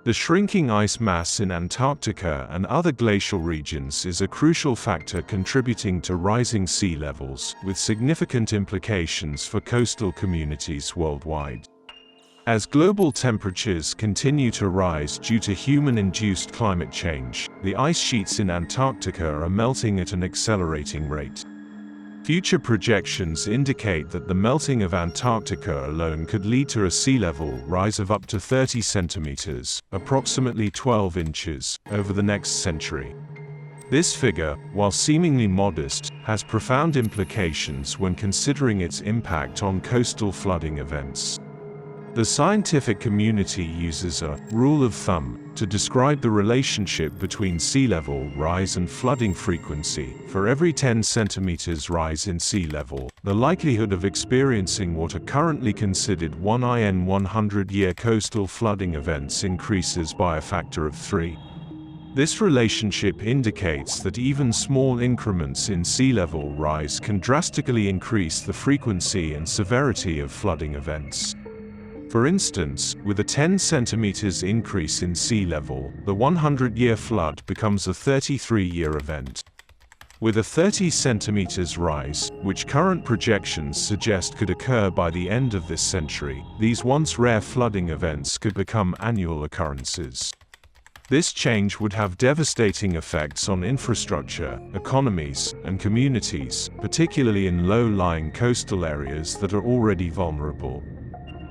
The shrinking ice mass in Antarctica and other glacial regions is a crucial factor contributing to rising sea levels, with significant implications for coastal communities worldwide. As global temperatures continue to rise due to human-induced climate change, the ice sheets in Antarctica are melting at an accelerating rate. Future projections indicate that the melting of Antarctica alone could lead to a sea level rise of up to 30 centimeters, approximately 12 inches, over the next century. This figure, while seemingly modest, has profound implications when considering its impact on coastal flooding events. The scientific community uses a rule of thumb to describe the relationship between sea level rise and flooding frequency. For every 10 centimeters rise in sea level, the likelihood of experiencing what are currently considered 1 in 100-year coastal flooding events increases by a factor of 3. This relationship indicates that even small increments in sea level rise can drastically increase the frequency and severity of flooding events. For instance, with a 10 centimeters increase in sea level, the 100-year flood becomes a 33-year event. With a 30 centimeters rise, which current projections suggest could occur by the end of this century, these once rare flooding events could become annual occurrences. This change would have devastating effects on infrastructure, economies, and communities, particularly in low-lying coastal areas that are already vulnerable.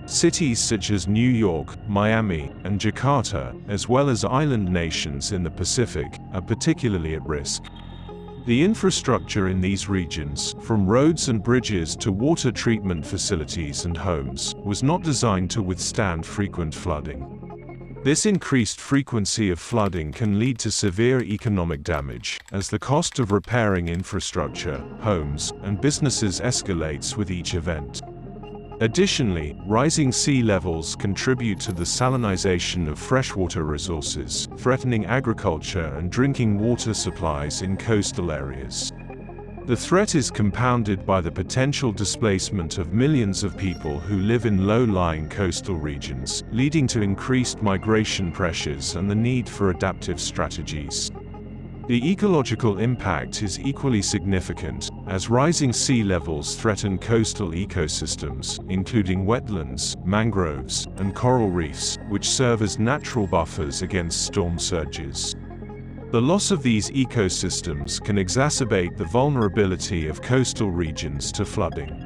Cities such as New York, Miami, and Jakarta, as well as island nations in the Pacific, are particularly at risk. The infrastructure in these regions, from roads and bridges to water treatment facilities and homes, was not designed to withstand frequent flooding. This increased frequency of flooding can lead to severe economic damage, as the cost of repairing infrastructure, homes, and businesses escalates with each event. Additionally, rising sea levels contribute to the salinization of freshwater resources, threatening agriculture and drinking water supplies in coastal areas. The threat is compounded by the potential displacement of millions of people who live in low-lying coastal regions, leading to increased migration pressures and the need for adaptive strategies. The ecological impact is equally significant, as rising sea levels threaten coastal ecosystems, including wetlands, mangroves, and coral reefs, which serve as natural buffers against storm surges. The loss of these ecosystems can exacerbate the vulnerability of coastal regions to flooding.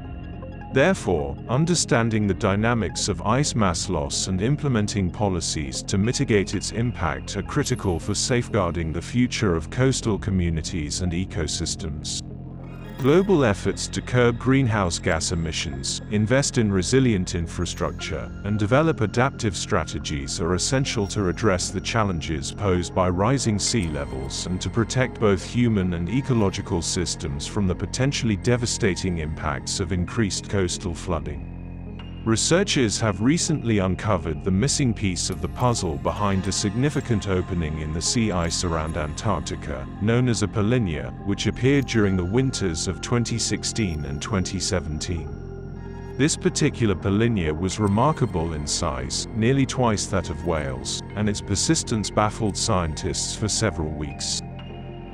Therefore, understanding the dynamics of ice mass loss and implementing policies to mitigate its impact are critical for safeguarding the future of coastal communities and ecosystems. Global efforts to curb greenhouse gas emissions, invest in resilient infrastructure, and develop adaptive strategies are essential to address the challenges posed by rising sea levels and to protect both human and ecological systems from the potentially devastating impacts of increased coastal flooding. Researchers have recently uncovered the missing piece of the puzzle behind a significant opening in the sea ice around Antarctica, known as a polynya, which appeared during the winters of 2016 and 2017. This particular polynya was remarkable in size, nearly twice that of whales, and its persistence baffled scientists for several weeks.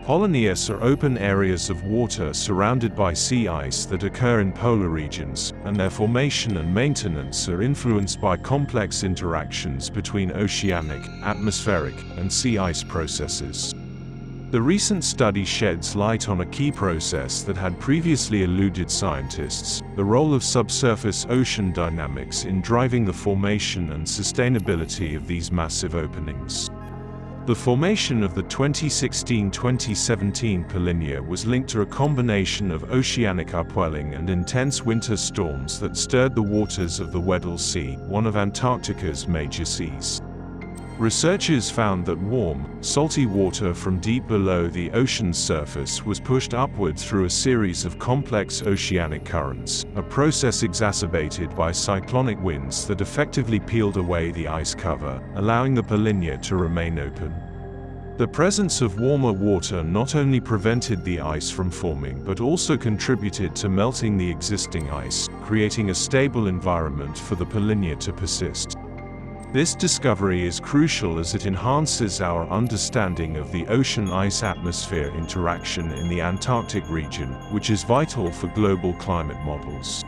Polynyae are open areas of water surrounded by sea ice that occur in polar regions, and their formation and maintenance are influenced by complex interactions between oceanic, atmospheric, and sea ice processes. The recent study sheds light on a key process that had previously eluded scientists: the role of subsurface ocean dynamics in driving the formation and sustainability of these massive openings. The formation of the 2016-2017 polynya was linked to a combination of oceanic upwelling and intense winter storms that stirred the waters of the Weddell Sea, one of Antarctica's major seas. Researchers found that warm, salty water from deep below the ocean's surface was pushed upward through a series of complex oceanic currents, a process exacerbated by cyclonic winds that effectively peeled away the ice cover, allowing the polynya to remain open. The presence of warmer water not only prevented the ice from forming but also contributed to melting the existing ice, creating a stable environment for the polynya to persist. This discovery is crucial as it enhances our understanding of the ocean-ice-atmosphere interaction in the Antarctic region, which is vital for global climate models.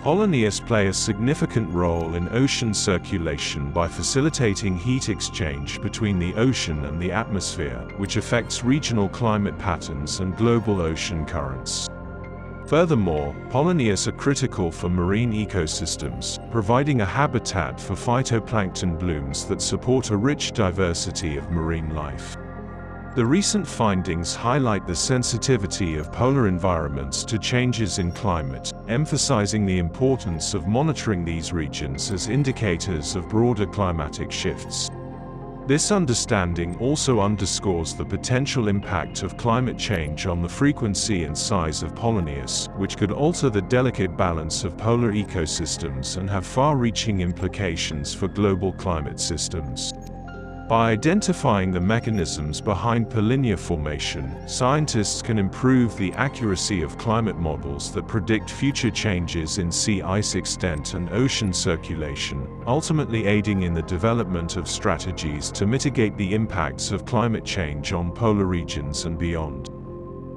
Polynius play a significant role in ocean circulation by facilitating heat exchange between the ocean and the atmosphere, which affects regional climate patterns and global ocean currents. Furthermore, Polynius are critical for marine ecosystems, providing a habitat for phytoplankton blooms that support a rich diversity of marine life. The recent findings highlight the sensitivity of polar environments to changes in climate, emphasizing the importance of monitoring these regions as indicators of broader climatic shifts. This understanding also underscores the potential impact of climate change on the frequency and size of Polynius, which could alter the delicate balance of polar ecosystems and have far-reaching implications for global climate systems. By identifying the mechanisms behind polynya formation, scientists can improve the accuracy of climate models that predict future changes in sea ice extent and ocean circulation, ultimately aiding in the development of strategies to mitigate the impacts of climate change on polar regions and beyond.